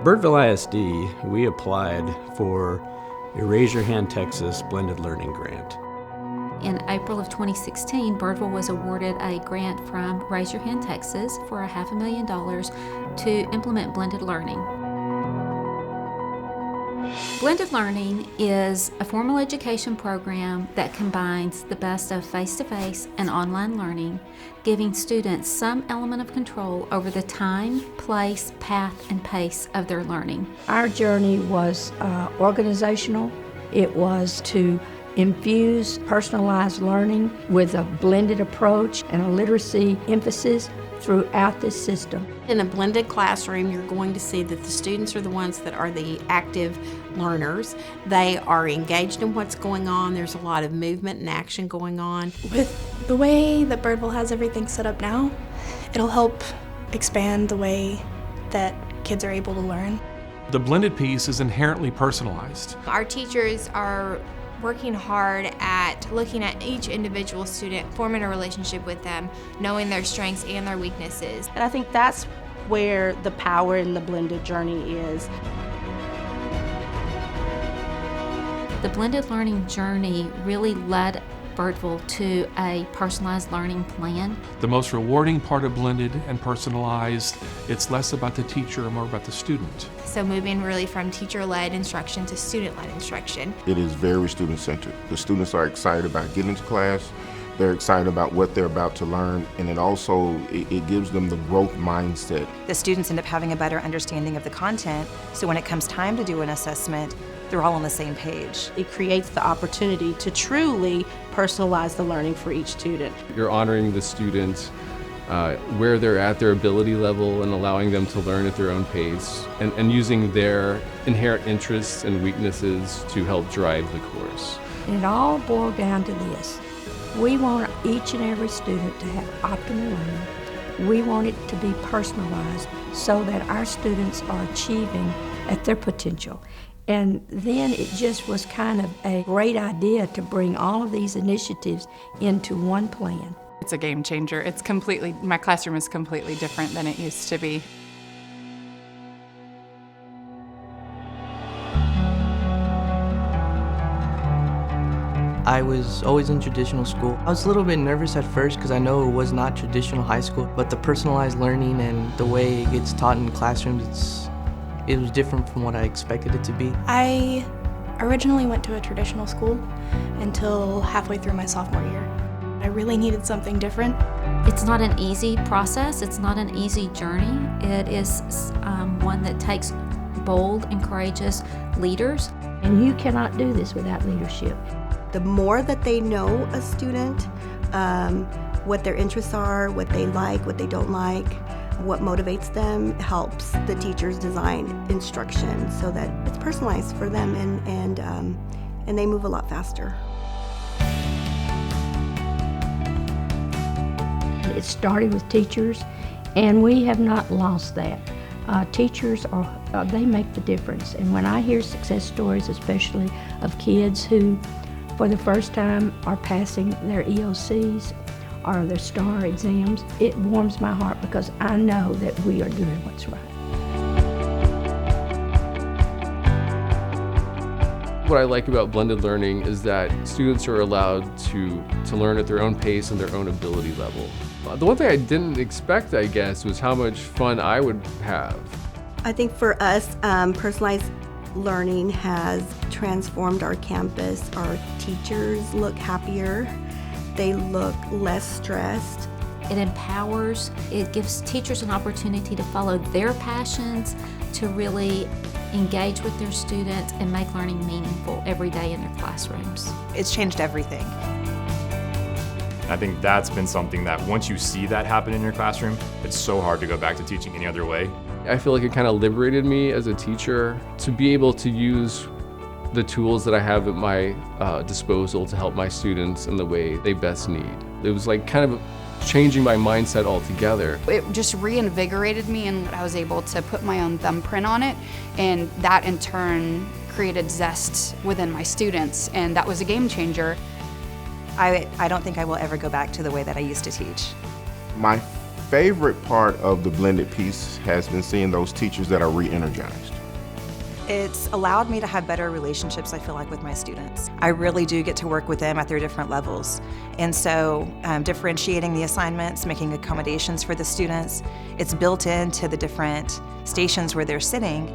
Birdville ISD, we applied for a Raise Your Hand Texas Blended Learning Grant. In April of 2016, Birdville was awarded a grant from Raise Your Hand Texas for $500,000 to implement blended learning. Blended learning is a formal education program that combines the best of face-to-face and online learning, giving students some element of control over the time, place, path, and pace of their learning. Our journey was organizational. It was to infuse personalized learning with a blended approach and a literacy emphasis throughout this system. In a blended classroom, you're going to see that the students are the ones that are the active learners. They are engaged in what's going on. There's a lot of movement and action going on. With the way that Birdville has everything set up now, it'll help expand the way that kids are able to learn. The blended piece is inherently personalized. Our teachers are working hard at looking at each individual student, forming a relationship with them, knowing their strengths and their weaknesses. And I think that's where the power in the blended journey is. The blended learning journey really led Birdville to a personalized learning plan. The most rewarding part of blended and personalized, it's less about the teacher and more about the student. So moving really from teacher-led instruction to student-led instruction. It is very student-centered. The students are excited about getting to class. They're excited about what they're about to learn, and it gives them the growth mindset. The students end up having a better understanding of the content, so when it comes time to do an assessment, they're all on the same page. It creates the opportunity to truly personalize the learning for each student. You're honoring the student where they're at, their ability level, and allowing them to learn at their own pace, and using their inherent interests and weaknesses to help drive the course. And it all boiled down to this. We want each and every student to have optimal learning. We want it to be personalized so that our students are achieving at their potential. And then it just was kind of a great idea to bring all of these initiatives into one plan. It's a game changer. My classroom is completely different than it used to be. I was always in traditional school. I was a little bit nervous at first because I know it was not traditional high school, but the personalized learning and the way it gets taught in classrooms, it was different from what I expected it to be. I originally went to a traditional school until halfway through my sophomore year. I really needed something different. It's not an easy process. It's not an easy journey. It is one that takes bold and courageous leaders. And you cannot do this without leadership. The more that they know a student, what their interests are, what they like, what they don't like, what motivates them, helps the teachers design instruction so that it's personalized for them and they move a lot faster. It started with teachers, and we have not lost that. Teachers they make the difference. And when I hear success stories, especially of kids who for the first time are passing their EOCs or their STAR exams, it warms my heart because I know that we are doing what's right. What I like about blended learning is that students are allowed to learn at their own pace and their own ability level. The one thing I didn't expect, I guess, was how much fun I would have. I think for us, personalized learning has transformed our campus. Our teachers look happier. They look less stressed. It empowers, it gives teachers an opportunity to follow their passions, to really engage with their students and make learning meaningful every day in their classrooms. It's changed everything. I think that's been something that once you see that happen in your classroom, it's so hard to go back to teaching any other way. I feel like it kind of liberated me as a teacher to be able to use the tools that I have at my disposal to help my students in the way they best need. It was like kind of changing my mindset altogether. It just reinvigorated me, and I was able to put my own thumbprint on it, and that in turn created zest within my students, and that was a game changer. I don't think I will ever go back to the way that I used to teach. My favorite part of the blended piece has been seeing those teachers that are re-energized. It's allowed me to have better relationships, I feel like, with my students. I really do get to work with them at their different levels. And so differentiating the assignments, making accommodations for the students, it's built into the different stations where they're sitting.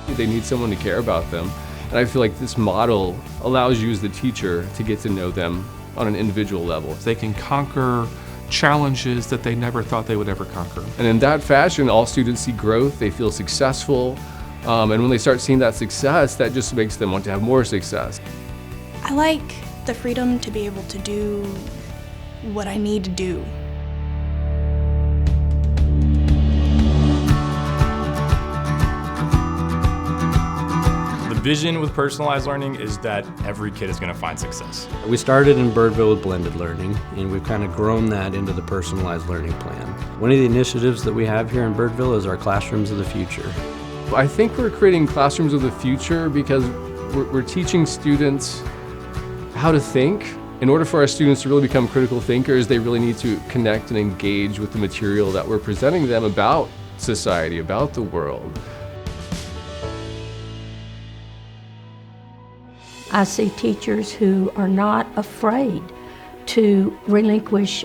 They need someone to care about them. And I feel like this model allows you as the teacher to get to know them on an individual level. They can conquer challenges that they never thought they would ever conquer. And in that fashion, all students see growth, they feel successful, and when they start seeing that success, that just makes them want to have more success. I like the freedom to be able to do what I need to do. The vision with personalized learning is that every kid is going to find success. We started in Birdville with blended learning, and we've kind of grown that into the personalized learning plan. One of the initiatives that we have here in Birdville is our Classrooms of the Future. I think we're creating classrooms of the future because we're teaching students how to think. In order for our students to really become critical thinkers, they really need to connect and engage with the material that we're presenting them about society, about the world. I see teachers who are not afraid to relinquish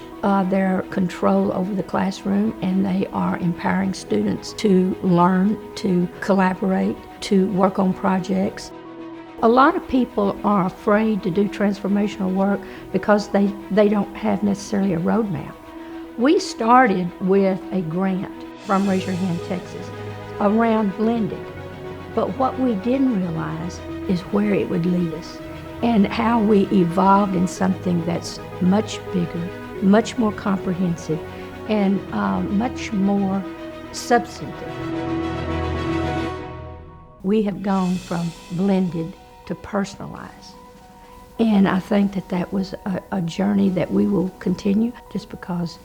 their control over the classroom, and they are empowering students to learn, to collaborate, to work on projects. A lot of people are afraid to do transformational work because they don't have necessarily a roadmap. We started with a grant from Raise Your Hand, Texas, around blended. But what we didn't realize is where it would lead us and how we evolved in something that's much bigger, much more comprehensive, and much more substantive. We have gone from blended to personalized. And I think that was a journey that we will continue just because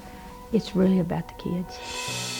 it's really about the kids.